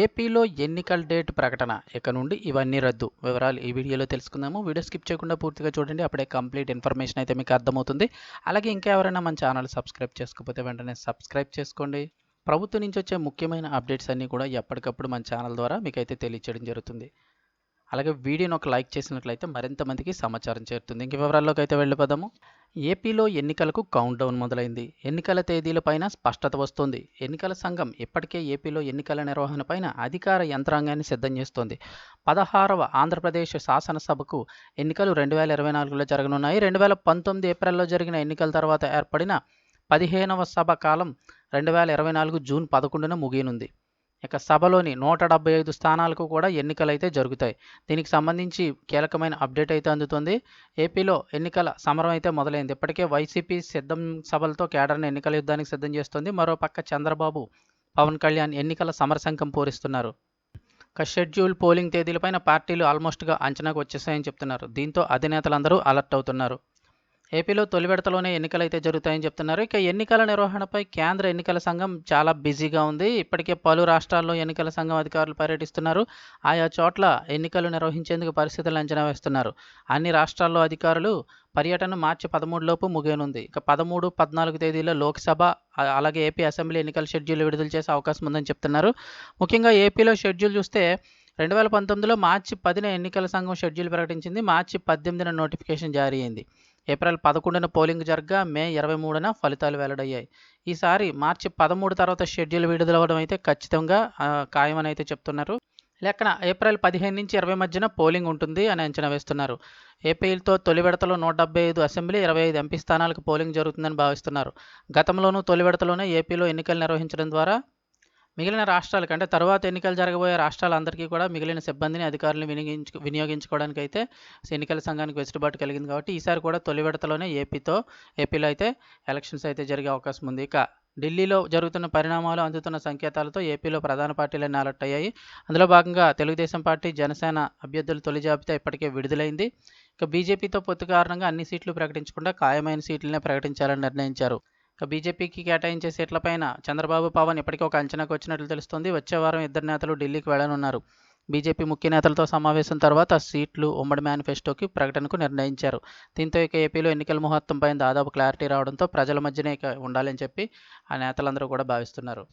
ఏపీలో ఎన్నికల డేట్ ప్రకటన ఇక నుండి ఇవన్నీ రద్దు వివరాలు ఈ వీడియోలో తెలుసుకుందాము. వీడియో స్కిప్ చేయకుండా పూర్తిగా చూడండి, అప్పుడే కంప్లీట్ ఇన్ఫర్మేషన్ అయితే మీకు అర్థమవుతుంది. అలాగే ఇంకా ఎవరైనా మన ఛానల్ సబ్స్క్రైబ్ చేసుకోకపోతే వెంటనే సబ్స్క్రైబ్ చేసుకోండి. ప్రభుత్వం నుంచి వచ్చే ముఖ్యమైన అప్డేట్స్ అన్నీ కూడా ఎప్పటికప్పుడు మన ఛానల్ ద్వారా మీకైతే తెలియచేయడం జరుగుతుంది. అలాగే వీడియోని ఒక లైక్ చేసినట్లయితే మరింత మందికి సమాచారం చేరుతుంది. ఇంక వివరాల్లోకి అయితే వెళ్ళిపోదాము. ఏపీలో ఎన్నికలకు కౌంట్ డౌన్ మొదలైంది. ఎన్నికల తేదీలపైన స్పష్టత వస్తోంది. ఎన్నికల సంఘం ఇప్పటికే ఏపీలో ఎన్నికల నిర్వహణపైన అధికార యంత్రాంగాన్ని సిద్ధం చేస్తోంది. 16వ ఆంధ్రప్రదేశ్ శాసనసభకు ఎన్నికలు 2024లో జరగనున్నాయి. 2019 ఏప్రిల్లో జరిగిన ఎన్నికల తర్వాత ఏర్పడిన 15వ సభ కాలం 2024 జూన్ 11న ముగియనుంది. ఇక సభలోని 175 స్థానాలకు కూడా ఎన్నికలైతే జరుగుతాయి. దీనికి సంబంధించి కీలకమైన అప్డేట్ అయితే అందుతుంది. ఏపీలో ఎన్నికల సమరం అయితే మొదలైంది. ఇప్పటికే వైసీపీ సిద్ధం సభలతో కేడర్ని ఎన్నికల యుద్ధానికి సిద్ధం చేస్తోంది. మరోపక్క చంద్రబాబు, పవన్ కళ్యాణ్ ఎన్నికల సమరశంఖం పూరిస్తున్నారు. ఇక షెడ్యూల్ పోలింగ్ తేదీలపైన పార్టీలు ఆల్మోస్ట్గా అంచనాకు వచ్చేసాయని చెప్తున్నారు. దీంతో అధినేతలందరూ అలర్ట్ అవుతున్నారు. ఏపీలో తొలి విడతలోనే ఎన్నికలైతే జరుగుతాయని చెప్తున్నారు. ఇక ఎన్నికల నిర్వహణపై కేంద్ర ఎన్నికల సంఘం చాలా బిజీగా ఉంది. ఇప్పటికే పలు రాష్ట్రాల్లో ఎన్నికల సంఘం అధికారులు పర్యటిస్తున్నారు. ఆయా చోట్ల ఎన్నికలు నిర్వహించేందుకు పరిస్థితులు అంచనా వేస్తున్నారు. అన్ని రాష్ట్రాల్లో అధికారులు పర్యటన మార్చి 13లోపు ముగియనుంది. ఇక 13, 14 తేదీల్లో లోక్సభ అలాగే ఏపీ అసెంబ్లీ ఎన్నికల షెడ్యూల్ విడుదల చేసే అవకాశం ఉందని చెప్తున్నారు. ముఖ్యంగా ఏపీలో షెడ్యూల్ చూస్తే 2019లో మార్చి 10న ఎన్నికల సంఘం షెడ్యూల్ ప్రకటించింది. మార్చి 18న నోటిఫికేషన్ జారీ అయింది. ఏప్రిల్ 11న పోలింగ్ జరగ్గా మే 23న ఫలితాలు వెల్లడయ్యాయి. ఈసారి మార్చి 13 తర్వాత షెడ్యూల్ విడుదలవ్వడం అయితే ఖచ్చితంగా ఖాయమని అయితే చెప్తున్నారు. లెక్కన ఏప్రిల్ 15 నుంచి 20 మధ్యన పోలింగ్ ఉంటుంది అని అంచనా వేస్తున్నారు. ఏపీతో తొలి విడతలో 175 అసెంబ్లీ, 25 ఎంపీ స్థానాలకు పోలింగ్ జరుగుతుందని భావిస్తున్నారు. గతంలోనూ తొలి విడతలోనే ఏపీలో ఎన్నికలు నిర్వహించడం ద్వారా మిగిలిన రాష్ట్రాలకు అంటే తర్వాత ఎన్నికలు జరగబోయే రాష్ట్రాలందరికీ కూడా మిగిలిన సిబ్బందిని అధికారులను వినియోగించుకోవడానికి అయితే ఎన్నికల సంఘానికి వెసులుబాటు కలిగింది. కాబట్టి ఈసారి కూడా తొలి విడతలోనే ఏపీలో అయితే ఎలక్షన్స్ అయితే జరిగే అవకాశం ఉంది. ఇక ఢిల్లీలో జరుగుతున్న పరిణామాలు, అందుతున్న సంకేతాలతో ఏపీలో ప్రధాన పార్టీలన్నీ అలర్ట్ అయ్యాయి. అందులో భాగంగా తెలుగుదేశం పార్టీ, జనసేన అభ్యర్థుల తొలి జాబితా ఇప్పటికే విడుదలైంది. ఇక బీజేపీతో పొత్తు కారణంగా అన్ని సీట్లు ప్రకటించకుండా ఖాయమైన సీట్లనే ప్రకటించాలని నిర్ణయించారు. ఇక బీజేపీకి కేటాయించే సీట్లపైన చంద్రబాబు, పవన్ ఇప్పటికే ఒక అంచనాకు వచ్చినట్లు తెలుస్తోంది. వచ్చే వారం ఇద్దరు నేతలు ఢిల్లీకి వెళ్లనున్నారు. బీజేపీ ముఖ్య నేతలతో సమావేశం తర్వాత సీట్లు ఉమ్మడి మేనిఫెస్టోకి ప్రకటనకు నిర్ణయించారు. దీంతో ఇక ఏపీలో ఎన్నికల ముహూర్తం పైన దాదాపు క్లారిటీ రావడంతో ప్రజల మధ్యనే ఇక ఉండాలని చెప్పి ఆ నేతలందరూ కూడా భావిస్తున్నారు.